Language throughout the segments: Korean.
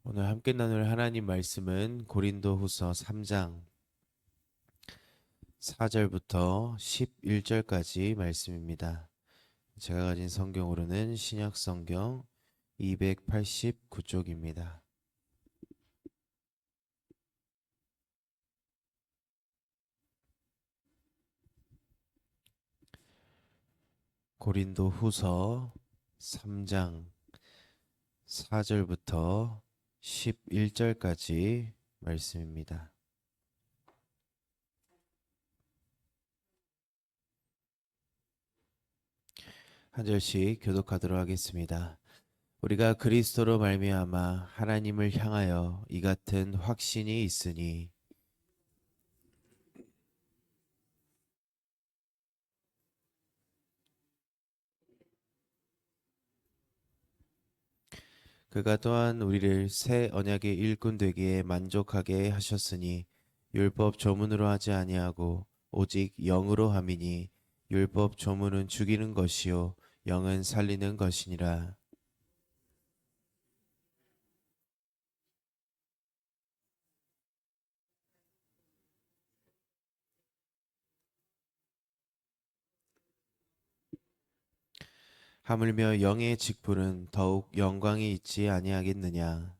오늘 함께 나눌 하나님 말씀은 고린도후서 3장 4절부터 11절까지 말씀입니다. 제가 가진 성경으로는 신약 성경 289쪽입니다. 고린도후서 3장 4절부터 11절까지 말씀입니다. 한 절씩 교독하도록 하겠습니다. 우리가 그리스도로 말미암아 하나님을 향하여 이 같은 확신이 있으니 그가 또한 우리를 새 언약의 일꾼 되기에 만족하게 하셨으니 율법 조문으로 하지 아니하고 오직 영으로 함이니 율법 조문은 죽이는 것이요 영은 살리는 것이니라. 하물며 영의 직분은 더욱 영광이 있지 아니하겠느냐.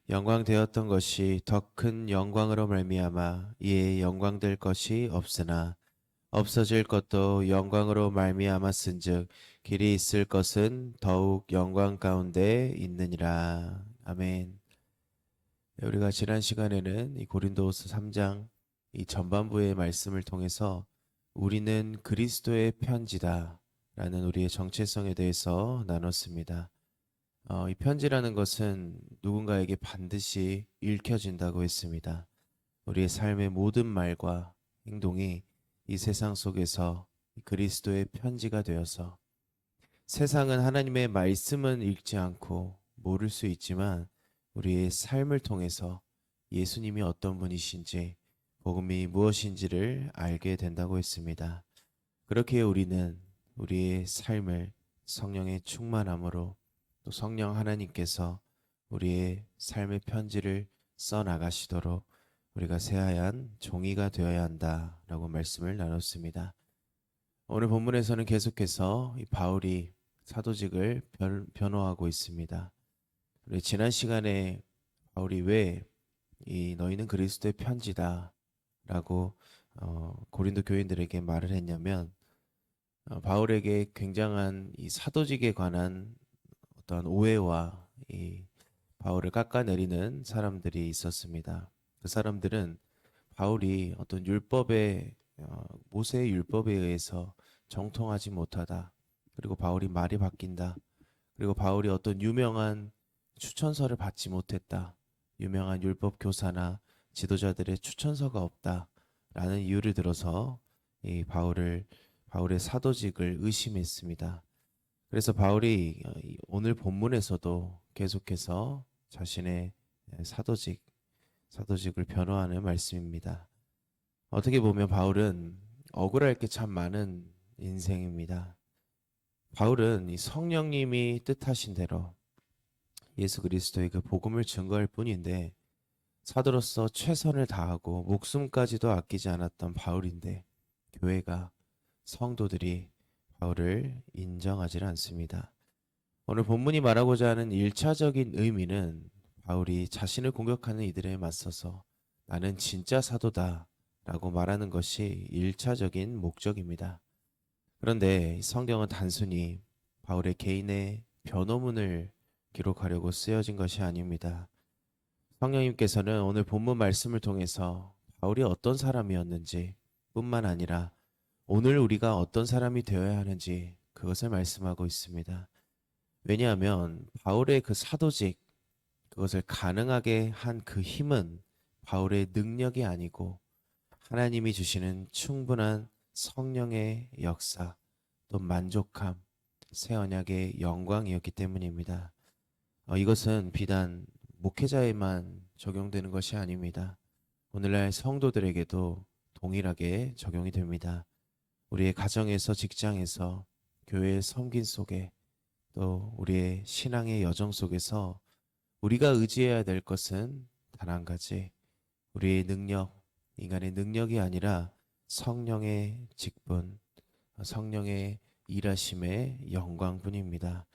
영광되었던 것이 더 큰 영광으로 말미암아 이에 영광될 것이 없으나 없어질 것도 영광으로 말미암았은즉 길이 있을 것은 더욱 영광 가운데 있느니라. 아멘. 우리가 지난 시간에는 이 고린도후서 3장 이 전반부의 말씀을 통해서 우리는 그리스도의 편지다 라는 우리의 정체성에 대해서 나눴습니다. 이 편지라는 것은 누군가에게 반드시 읽혀진다고 했습니다. 우리의 삶의 모든 말과 행동이 이 세상 속에서 그리스도의 편지가 되어서 세상은 하나님의 말씀은 읽지 않고 모를 수 있지만 우리의 삶을 통해서 예수님이 어떤 분이신지 복음이 무엇인지를 알게 된다고 했습니다. 그렇게 우리는 우리의 삶을 성령의 충만함으로 또 성령 하나님께서 우리의 삶의 편지를 써 나가시도록 우리가 새하얀 종이가 되어야 한다라고 말씀을 나눴습니다. 오늘 본문에서는 계속해서 이 바울이 사도직을 변호하고 있습니다. 우리 지난 시간에 바울이 왜 이 너희는 그리스도의 편지다라고 고린도 교인들에게 말을 했냐면 바울에게 굉장한 이 사도직에 관한 어떤 오해와 이 바울을 깎아내리는 사람들이 있었습니다. 그 사람들은 바울이 어떤 율법에 모세의 율법에 의해서 정통하지 못하다. 그리고 바울이 말이 바뀐다. 그리고 바울이 어떤 유명한 추천서를 받지 못했다. 유명한 율법 교사나 지도자들의 추천서가 없다. 라는 이유를 들어서 이 바울의 사도직을 의심했습니다. 그래서 바울이 오늘 본문에서도 계속해서 자신의 사도직을 변호하는 말씀입니다. 어떻게 보면 바울은 억울할 게 참 많은 인생입니다. 바울은 이 성령님이 뜻하신 대로 예수 그리스도의 그 복음을 증거할 뿐인데 사도로서 최선을 다하고 목숨까지도 아끼지 않았던 바울인데 교회가 성도들이 바울을 인정하지 않습니다. 오늘 본문이 말하고자 하는 1차적인 의미는 바울이 자신을 공격하는 이들에 맞서서 나는 진짜 사도다 라고 말하는 것이 1차적인 목적입니다. 그런데 성경은 단순히 바울의 개인의 변호문을 기록하려고 쓰여진 것이 아닙니다. 성령님께서는 오늘 본문 말씀을 통해서 바울이 어떤 사람이었는지 뿐만 아니라 오늘 우리가 어떤 사람이 되어야 하는지 그것을 말씀하고 있습니다. 왜냐하면 바울의 그 사도직, 그것을 가능하게 한 그 힘은 바울의 능력이 아니고 하나님이 주시는 충분한 성령의 역사, 또 만족함, 새 언약의 영광이었기 때문입니다. 이것은 비단 목회자에만 적용되는 것이 아닙니다. 오늘날 성도들에게도 동일하게 적용이 됩니다. 우리의 가정에서, 직장에서, 교회의 섬긴 속에 또 우리의 신앙의 여정 속에서 우리가 의지해야 될 것은 단 한 가지, 우리의 능력, 인간의 능력이 아니라 성령의 직분, 성령의 일하심의 영광뿐입니다.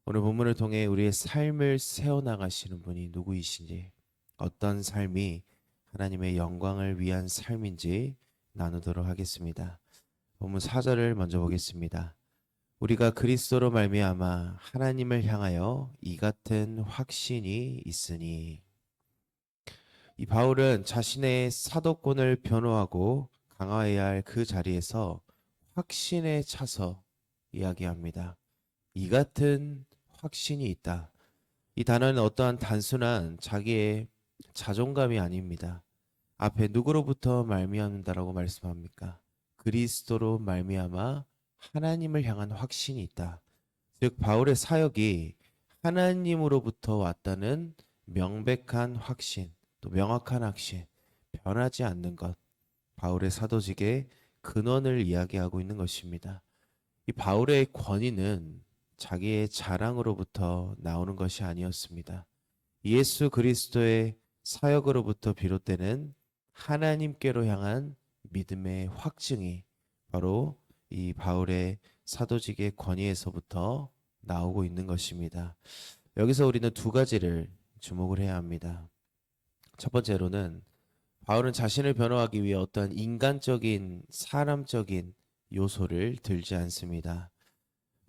오늘 본문을 통해 우리의 삶을 세워나가시는 분이 누구이신지, 어떤 삶이 하나님의 영광을 위한 삶인지 나누도록 하겠습니다. 본문 4절을 먼저 보겠습니다. 우리가 그리스도로 말미암아 하나님을 향하여 이 같은 확신이 있으니. 이 바울은 자신의 사도권을 변호하고 강화해야 할 그 자리에서 확신에 차서 이야기합니다. 이 같은 확신이 있다. 이 단어는 어떠한 단순한 자기의 자존감이 아닙니다. 앞에 누구로부터 말미암는다라고 말씀합니까? 그리스도로 말미암아 하나님을 향한 확신이 있다. 즉 바울의 사역이 하나님으로부터 왔다는 명백한 확신, 또 명확한 확신, 변하지 않는 것, 바울의 사도직의 근원을 이야기하고 있는 것입니다. 이 바울의 권위는 자기의 자랑으로부터 나오는 것이 아니었습니다. 예수 그리스도의 사역으로부터 비롯되는 하나님께로 향한 믿음의 확증이 바로 이 바울의 사도직의 권위에서부터 나오고 있는 것입니다. 여기서 우리는 두 가지를 주목을 해야 합니다. 첫 번째로는 바울은 자신을 변호하기 위해 어떤 인간적인 사람적인 요소를 들지 않습니다.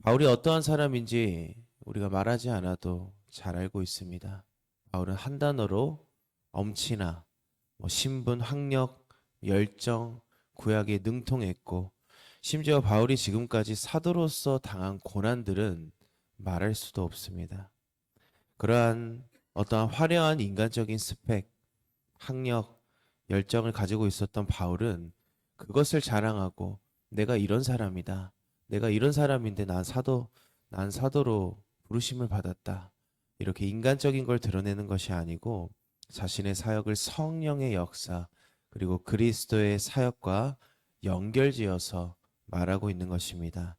바울이 어떠한 사람인지 우리가 말하지 않아도 잘 알고 있습니다. 바울은 한 단어로 엄치나 신분, 학력, 열정, 구약에 능통했고 심지어 바울이 지금까지 사도로서 당한 고난들은 말할 수도 없습니다. 그러한 어떠한 화려한 인간적인 스펙, 학력, 열정을 가지고 있었던 바울은 그것을 자랑하고 내가 이런 사람이다. 내가 이런 사람인데 난 사도로 부르심을 받았다. 이렇게 인간적인 걸 드러내는 것이 아니고 자신의 사역을 성령의 역사 그리고 그리스도의 사역과 연결지어서 말하고 있는 것입니다.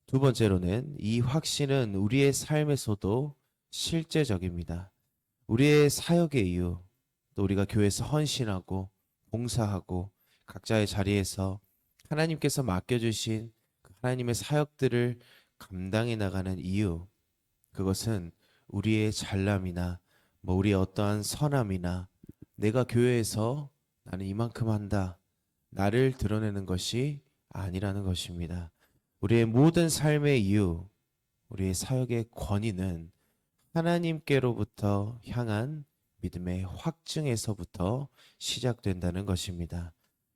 두 번째로는 이 확신은 우리의 삶에서도 실제적입니다. 우리의 사역의 이유, 또 우리가 교회에서 헌신하고 봉사하고 각자의 자리에서 하나님께서 맡겨주신 하나님의 사역들을 감당해 나가는 이유, 그것은 우리의 잘남이나 우리의 어떠한 선함이나 내가 교회에서 나는 이만큼 한다, 나를 드러내는 것이 아니라는 것입니다. 우리의 모든 삶의 이유, 우리의 사역의 권위는 하나님께로부터 향한 믿음의 확증에서부터 시작된다는 것입니다.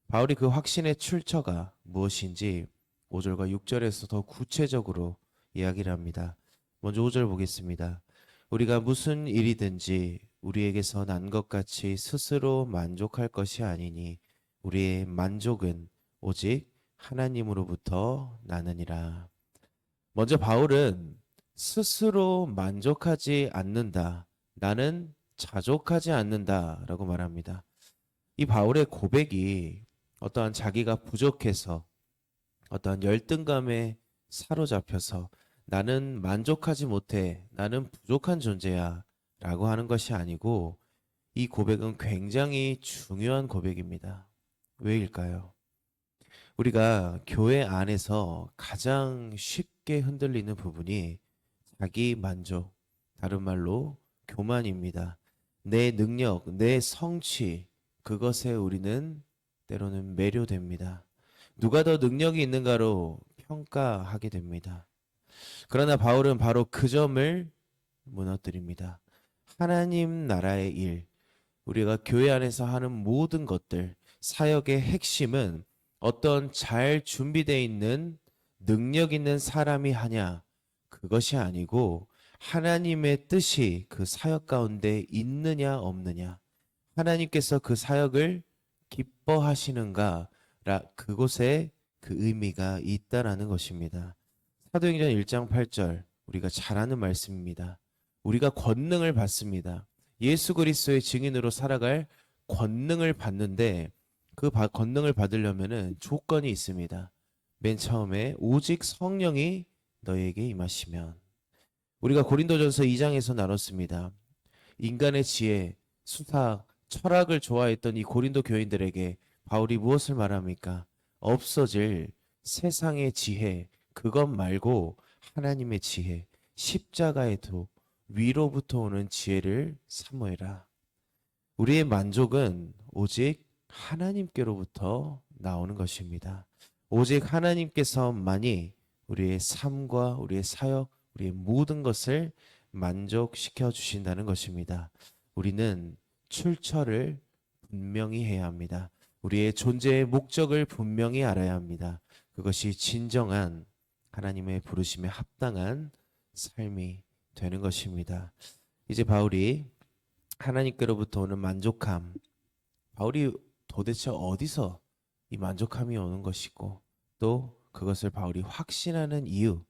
바울이 그 확신의 출처가 무엇인지 5절과 6절에서 더 구체적으로 이야기를 합니다. 먼저 5절 보겠습니다. 우리가 무슨 일이든지 우리에게서 난 것 같이 스스로 만족할 것이 아니니 우리의 만족은 오직 하나님으로부터 나느니라. 먼저 바울은 스스로 만족하지 않는다. 나는 자족하지 않는다라고 말합니다. 이 바울의 고백이 어떠한 자기가 부족해서 어떠한 열등감에 사로잡혀서 나는 만족하지 못해, 나는 부족한 존재야 라고 하는 것이 아니고 이 고백은 굉장히 중요한 고백입니다. 왜일까요? 우리가 교회 안에서 가장 쉽게 흔들리는 부분이 자기 만족, 다른 말로 교만입니다. 내 능력, 내 성취, 그것에 우리는 때로는 매료됩니다. 누가 더 능력이 있는가로 평가하게 됩니다. 그러나 바울은 바로 그 점을 무너뜨립니다. 하나님 나라의 일, 우리가 교회 안에서 하는 모든 것들, 사역의 핵심은 어떤 잘 준비되어 있는 능력 있는 사람이 하냐, 그것이 아니고 하나님의 뜻이 그 사역 가운데 있느냐 없느냐, 하나님께서 그 사역을 기뻐하시는가, 그곳에 그 의미가 있다라는 것입니다. 사도행전 1장 8절 우리가 잘 아는 말씀입니다. 우리가 권능을 받습니다. 예수 그리스도의 증인으로 살아갈 권능을 받는데 그 권능을 받으려면은 조건이 있습니다. 맨 처음에 오직 성령이 너희에게 임하시면. 우리가 고린도전서 2장에서 나눴습니다. 인간의 지혜, 수사, 철학을 좋아했던 이 고린도 교인들에게 바울이 무엇을 말합니까? 없어질 세상의 지혜, 그것 말고 하나님의 지혜, 십자가의 도, 위로부터 오는 지혜를 사모해라. 우리의 만족은 오직 하나님께로부터 나오는 것입니다. 오직 하나님께서만이 우리의 삶과 우리의 사역, 우리의 모든 것을 만족시켜 주신다는 것입니다. 우리는 출처를 분명히 해야 합니다. 우리의 존재의 목적을 분명히 알아야 합니다. 그것이 진정한 하나님의 부르심에 합당한 삶이 되는 것입니다. 이제 바울이 하나님께로부터 오는 만족함, 바울이 도대체 어디서 이 만족함이 오는 것이고 또 그것을 바울이 확신하는 이유,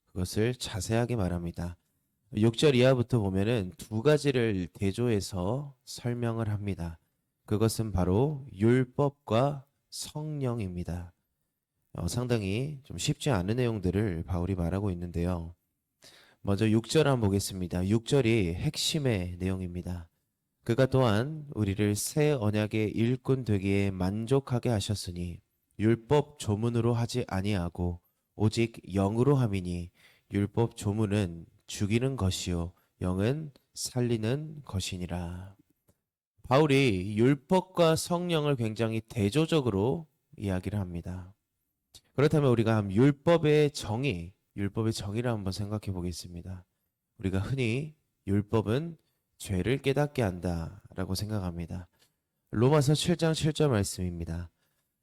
그것을 자세하게 말합니다. 6절 이하부터 보면은 두 가지를 대조해서 설명을 합니다. 그것은 바로 율법과 성령입니다. 상당히 좀 쉽지 않은 내용들을 바울이 말하고 있는데요. 먼저 6절 한번 보겠습니다. 6절이 핵심의 내용입니다. 그가 또한 우리를 새 언약의 일꾼 되기에 만족하게 하셨으니 율법 조문으로 하지 아니하고 오직 영으로 함이니 율법 조문은 죽이는 것이요 영은 살리는 것이니라. 바울이 율법과 성령을 굉장히 대조적으로 이야기를 합니다. 그렇다면 우리가 율법의 정의를 한번 생각해 보겠습니다. 우리가 흔히 율법은 죄를 깨닫게 한다라고 생각합니다. 로마서 7장 7절 말씀입니다.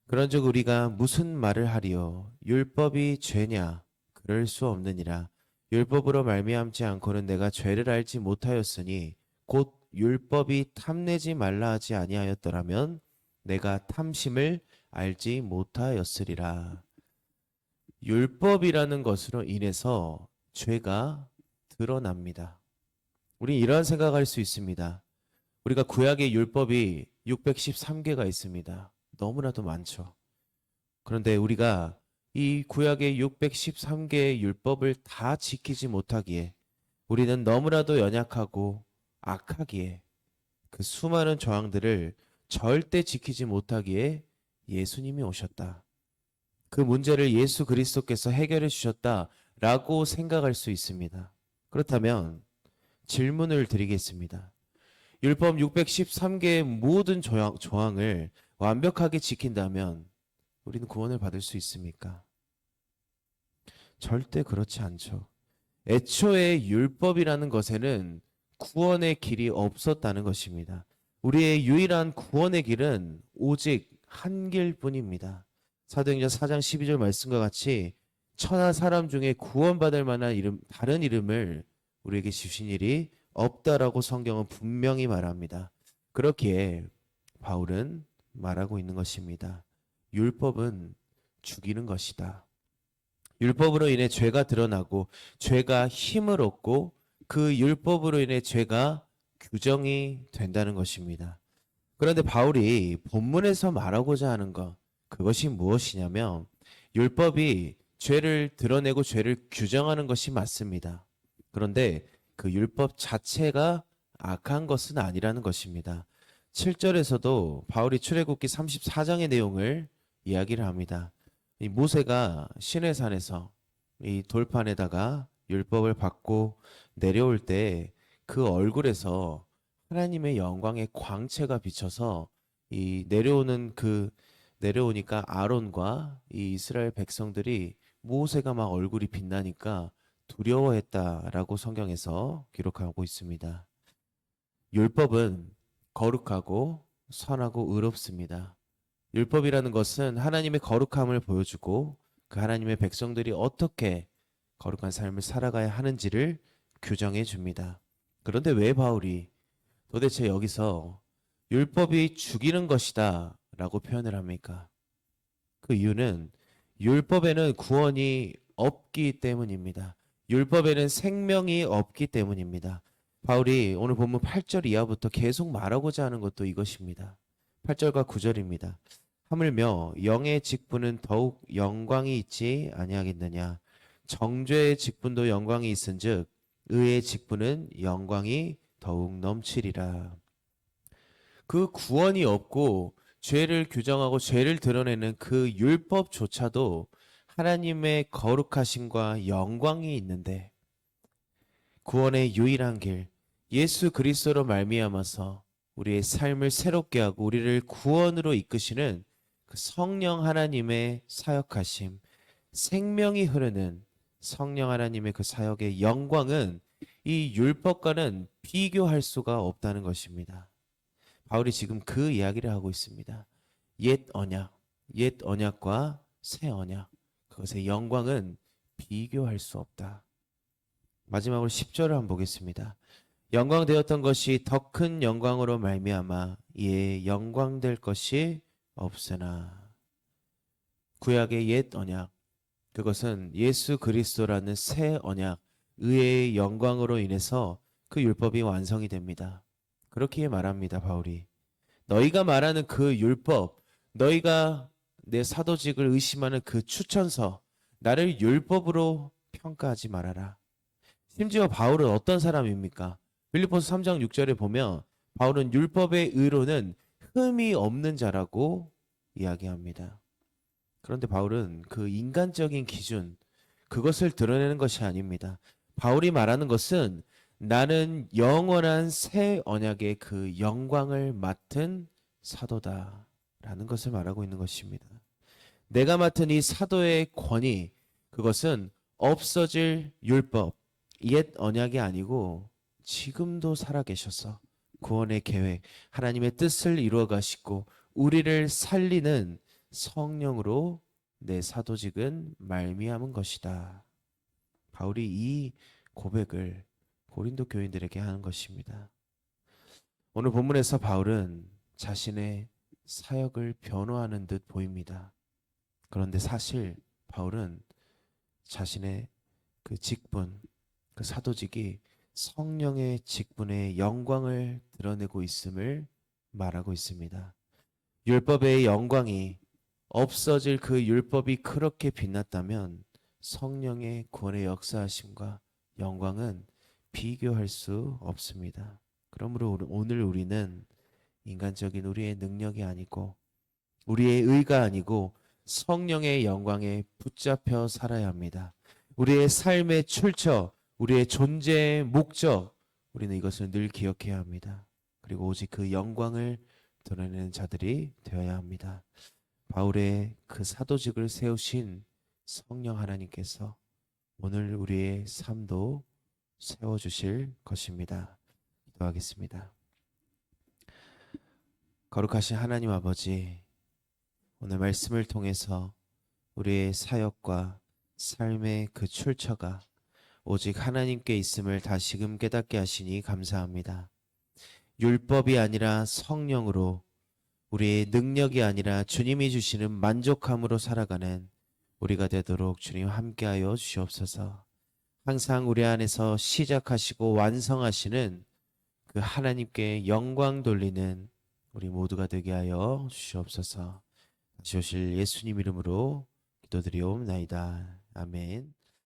그런즉 우리가 무슨 말을 하리요? 율법이 죄냐? 그럴 수 없느니라. 율법으로 말미암지 않고는 내가 죄를 알지 못하였으니 곧 율법이 탐내지 말라 하지 아니하였더라면 내가 탐심을 알지 못하였으리라. 율법이라는 것으로 인해서 죄가 드러납니다. 우리 이러한 생각할 수 있습니다. 우리가 구약의 율법이 613개가 있습니다. 너무나도 많죠. 그런데 우리가 이 구약의 613개의 율법을 다 지키지 못하기에 우리는 너무나도 연약하고 악하기에 그 수많은 조항들을 절대 지키지 못하기에 예수님이 오셨다. 그 문제를 예수 그리스도께서 해결해 주셨다라고 생각할 수 있습니다. 그렇다면 질문을 드리겠습니다. 율법 613개의 모든 조항을 완벽하게 지킨다면 우리는 구원을 받을 수 있습니까? 절대 그렇지 않죠. 애초에 율법이라는 것에는 구원의 길이 없었다는 것입니다. 우리의 유일한 구원의 길은 오직 한 길뿐입니다. 사도행전 4장 12절 말씀과 같이 천하 사람 중에 구원받을 만한 이름, 다른 이름을 우리에게 주신 일이 없다라고 성경은 분명히 말합니다. 그렇기에 바울은 말하고 있는 것입니다. 율법은 죽이는 것이다. 율법으로 인해 죄가 드러나고 죄가 힘을 얻고 그 율법으로 인해 죄가 규정이 된다는 것입니다. 그런데 바울이 본문에서 말하고자 하는 것, 그것이 무엇이냐면 율법이 죄를 드러내고 죄를 규정하는 것이 맞습니다. 그런데 그 율법 자체가 악한 것은 아니라는 것입니다. 7절에서도 바울이 출애굽기 34장의 내용을 이야기를 합니다. 이 모세가 시내산에서 이 돌판에다가 율법을 받고 내려올 때 그 얼굴에서 하나님의 영광의 광채가 비쳐서 이 내려오니까 아론과 이 이스라엘 백성들이 모세가 막 얼굴이 빛나니까 두려워했다라고 성경에서 기록하고 있습니다. 율법은 거룩하고 선하고 의롭습니다. 율법이라는 것은 하나님의 거룩함을 보여주고 그 하나님의 백성들이 어떻게 거룩한 삶을 살아가야 하는지를 규정해 줍니다. 그런데 왜 바울이 도대체 여기서 율법이 죽이는 것이다 라고 표현을 합니까? 그 이유는 율법에는 구원이 없기 때문입니다. 율법에는 생명이 없기 때문입니다. 바울이 오늘 본문 8절 이하부터 계속 말하고자 하는 것도 이것입니다. 8절과 9절입니다. 하물며 영의 직분은 더욱 영광이 있지 아니하겠느냐. 정죄의 직분도 영광이 있은즉 의의 직분은 영광이 더욱 넘치리라. 그 구원이 없고 죄를 규정하고 죄를 드러내는 그 율법조차도 하나님의 거룩하심과 영광이 있는데 구원의 유일한 길 예수 그리스도로 말미암아서 우리의 삶을 새롭게 하고 우리를 구원으로 이끄시는 그 성령 하나님의 사역하심, 생명이 흐르는 성령 하나님의 그 사역의 영광은 이 율법과는 비교할 수가 없다는 것입니다. 바울이 지금 그 이야기를 하고 있습니다. 옛 언약과 새 언약, 그것의 영광은 비교할 수 없다. 마지막으로 10절을 한번 보겠습니다. 영광되었던 것이 더 큰 영광으로 말미암아 이에 영광될 것이 없으나. 구약의 옛 언약, 그것은 예수 그리스도라는 새 언약, 의의 영광으로 인해서 그 율법이 완성이 됩니다. 그렇게 말합니다, 바울이. 너희가 말하는 그 율법, 너희가 내 사도직을 의심하는 그 추천서, 나를 율법으로 평가하지 말아라. 심지어 바울은 어떤 사람입니까? 빌립보서 3장 6절에 보면 바울은 율법의 의로는 흠이 없는 자라고 이야기합니다. 그런데 바울은 그 인간적인 기준, 그것을 드러내는 것이 아닙니다. 바울이 말하는 것은 나는 영원한 새 언약의 그 영광을 맡은 사도다라는 것을 말하고 있는 것입니다. 내가 맡은 이 사도의 권위, 그것은 없어질 율법, 옛 언약이 아니고 지금도 살아계셔서 구원의 계획, 하나님의 뜻을 이루어 가시고 우리를 살리는 성령으로 내 사도직은 말미암은 것이다. 바울이 이 고백을 고린도 교인들에게 하는 것입니다. 오늘 본문에서 바울은 자신의 사역을 변호하는 듯 보입니다. 그런데 사실 바울은 자신의 그 직분, 그 사도직이 성령의 직분의 영광을 드러내고 있음을 말하고 있습니다. 율법의 영광이 없어질 그 율법이 그렇게 빛났다면 성령의 구원의 역사하심과 영광은 비교할 수 없습니다. 그러므로 오늘 우리는 인간적인 우리의 능력이 아니고 우리의 의가 아니고 성령의 영광에 붙잡혀 살아야 합니다. 우리의 삶의 출처, 우리의 존재의 목적, 우리는 이것을 늘 기억해야 합니다. 그리고 오직 그 영광을 드러내는 자들이 되어야 합니다. 바울의 그 사도직을 세우신 성령 하나님께서 오늘 우리의 삶도 세워주실 것입니다. 기도하겠습니다. 거룩하신 하나님 아버지, 오늘 말씀을 통해서 우리의 사역과 삶의 그 출처가 오직 하나님께 있음을 다시금 깨닫게 하시니 감사합니다. 율법이 아니라 성령으로, 우리의 능력이 아니라 주님이 주시는 만족함으로 살아가는 우리가 되도록 주님 함께하여 주시옵소서. 항상 우리 안에서 시작하시고 완성하시는 그 하나님께 영광 돌리는 우리 모두가 되게 하여 주시옵소서. 다시 오실 예수님 이름으로 기도드리옵나이다. 아멘.